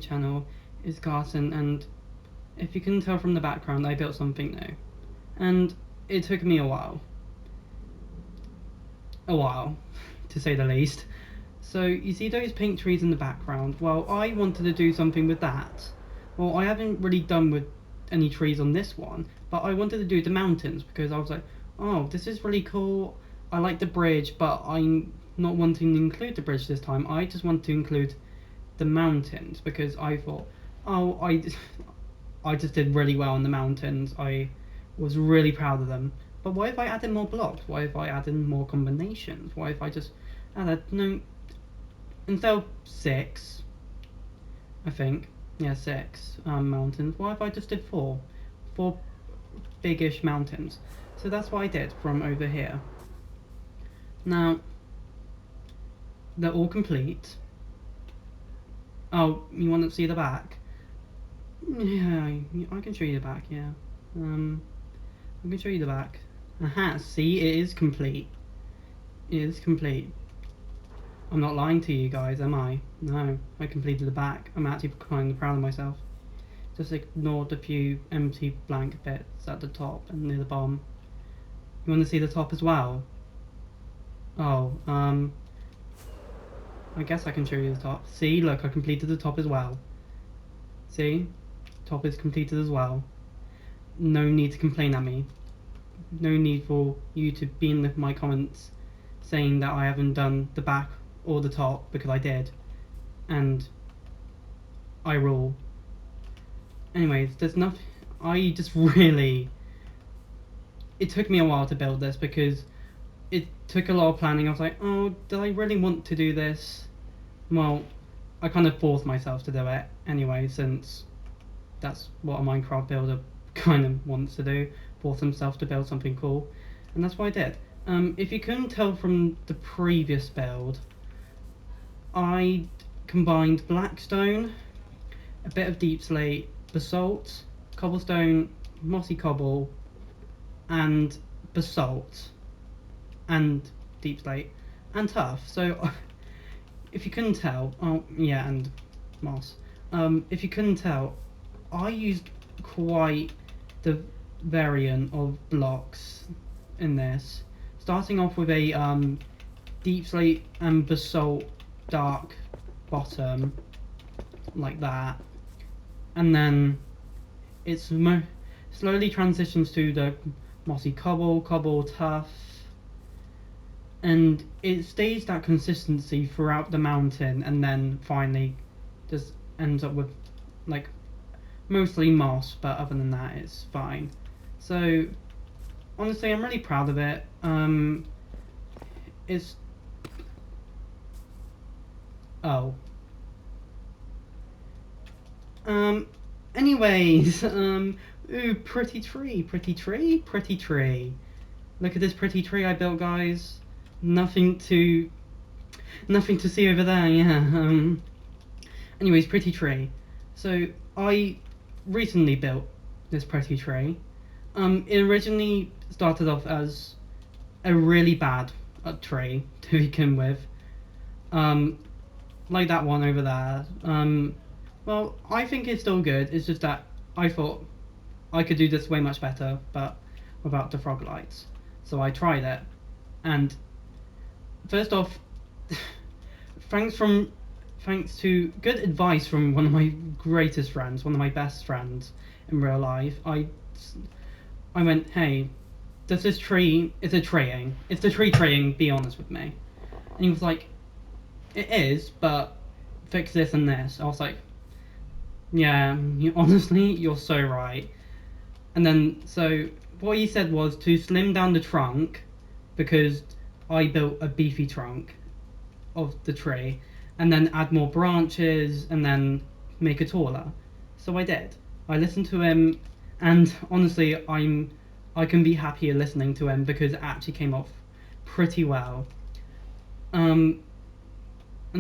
channel is Carson, and if you can tell from the background, I built something new, and it took me a while to say the least. So you see those pink trees in the background? Well, I wanted to do something with that. Well, I haven't really done with any trees on this one, but I wanted to do the mountains because I was like, oh, this is really cool. I like the bridge, but I'm not wanting to include the bridge this time. I just want to include the mountains because I thought, oh, I just did really well on the mountains. I was really proud of them. But what if I added more blocks? What if I added more combinations? What if I just added, no, instead of 6, I think, yeah, 6 mountains, what if I just did 4? 4 biggish mountains. So that's what I did from over here. Now, they're all complete. Oh, you want to see the back? Yeah, I can show you the back, yeah. I can show you the back. Aha, see, it is complete. It is complete. I'm not lying to you guys, am I? No, I completed the back. I'm actually kind of proud of myself. Just ignored a few empty blank bits at the top and near the bottom. You want to see the top as well? Oh, I guess I can show you the top. See, look, I completed the top as well. See? Top is completed as well. No need to complain at me. No need for you to be in my comments saying that I haven't done the back or the top, because I did. And I rule. Anyways, there's nothing. I just really. It took me a while to build this because it took a lot of planning. I was like, oh, did I really want to do this? Well, I kind of forced myself to do it anyway, since that's what a Minecraft builder kind of wants to do, force himself to build something cool, and that's what I did. If you couldn't tell from the previous build, I combined blackstone, a bit of deep slate, basalt, cobblestone, mossy cobble, and basalt, and deep slate, and tuff. So if you couldn't tell, oh yeah, and moss. If you couldn't tell, I used quite the variant of blocks in this, starting off with a deep slate and basalt dark bottom, like that, and then it's slowly transitions to the mossy cobble, tuff, and it stays that consistency throughout the mountain, and then finally just ends up with like mostly moss, but other than that it's fine. So honestly, I'm really proud of it. It's oh anyways, ooh, pretty tree. Look at this pretty tree I built, guys. Nothing to see over there, yeah. Anyways, pretty tree. So I recently built this pretty tree. It originally started off as a really bad tree to begin with. Like that one over there. Well, I think it's still good. It's just that I thought I could do this way much better, but without the frog lights. So I tried it, and first off, thanks to good advice from one of my greatest friends, one of my best friends in real life, I went, hey, does this tree, it's the tree treeing, be honest with me. And he was like, it is, but fix this and this. I was like, yeah, honestly, you're so right. And then, so what he said was to slim down the trunk, because I built a beefy trunk of the tree, and then add more branches, and then make it taller. So I did. I listened to him, and honestly, I can be happier listening to him because it actually came off pretty well. And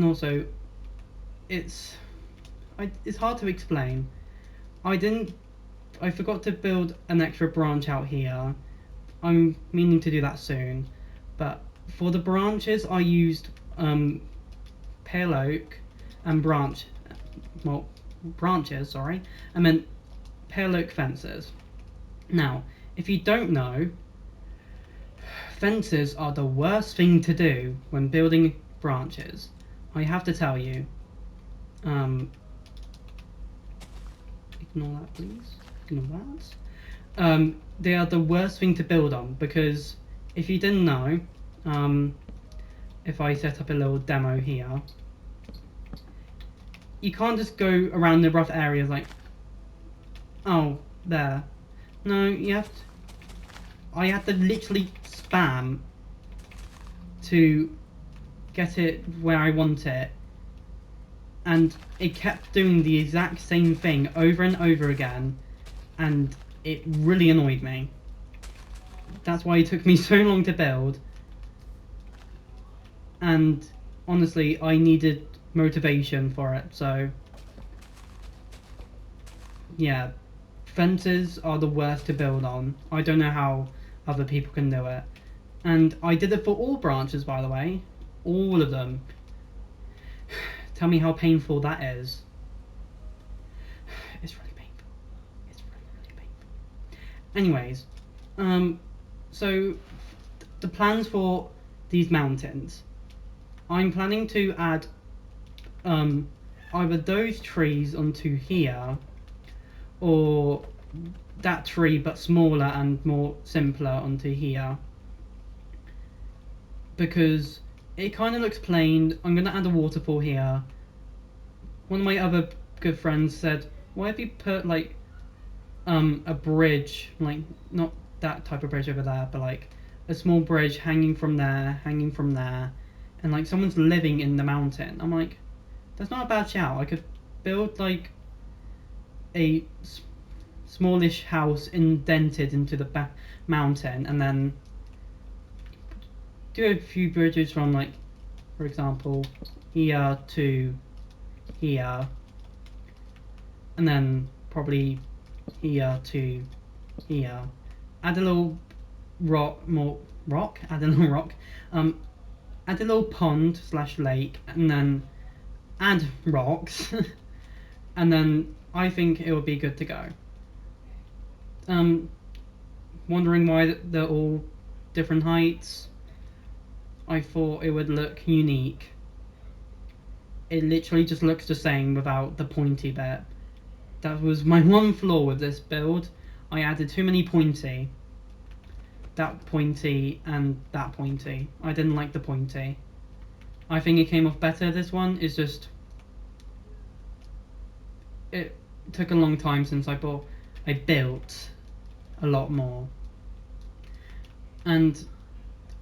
also, it's hard to explain. I forgot to build an extra branch out here. I'm meaning to do that soon, but for the branches I used pale oak and branch, well, branches, sorry, I meant pale oak fences. Now, if you don't know, fences are the worst thing to do when building branches. I have to tell you. Ignore that, please. Ignore that. They are the worst thing to build on because if you didn't know, if I set up a little demo here, you can't just go around the rough areas like, oh, there. No, I have to literally spam to get it where I want it, and it kept doing the exact same thing over and over again, and it really annoyed me. That's why it took me so long to build, and honestly I needed motivation for it. So yeah, fences are the worst to build on. I don't know how other people can do it, and I did it for all branches, by the way, all of them. Tell me how painful that is. It's really painful. It's really painful. Anyways, so the plans for these mountains, I'm planning to add either those trees onto here, or that tree but smaller and more simpler onto here, because it kind of looks plain. I'm gonna add a waterfall here. One of my other good friends said, why have you put like a bridge, like not that type of bridge over there, but like a small bridge hanging from there, and like someone's living in the mountain. I'm like, that's not a bad shout. I could build like a smallish house indented into the mountain, and then do a few bridges from, like, for example, here to here, and then probably here to here. Add a little rock. Add a little rock. Add a little pond slash lake, and then add rocks, and then I think it will be good to go. Wondering why they're all different heights? I thought it would look unique. It literally just looks the same without the pointy bit. That was my one flaw with this build. I added too many pointy. That pointy and that pointy. I didn't like the pointy. I think it came off better. This one is just... It took a long time since I built a lot more. And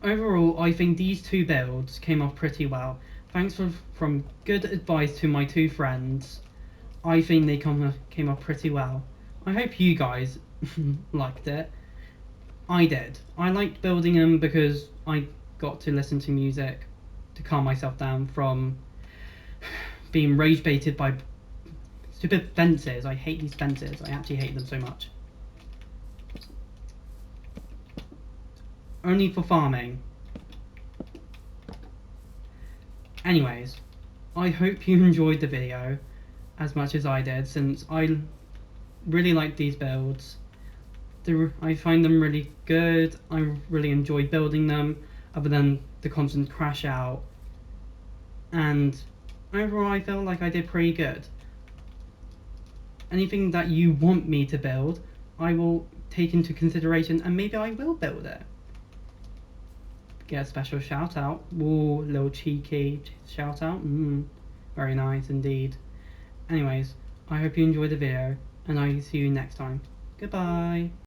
overall, I think these two builds came off pretty well. Thanks from good advice to my two friends. I think they came off pretty well. I hope you guys liked it. I did. I liked building them because I got to listen to music to calm myself down from being rage baited by stupid fences. I hate these fences. I actually hate them so much. Only for farming. Anyways, I hope you enjoyed the video as much as I did, since I really like these builds. I find them really good. I really enjoy building them, other than the constant crash out. And overall, I felt like I did pretty good. Anything that you want me to build, I will take into consideration, and maybe I will build it. Get a special shout out. Ooh, little cheeky shout out. Very nice indeed. Anyways, I hope you enjoyed the video, and I see you next time. Goodbye.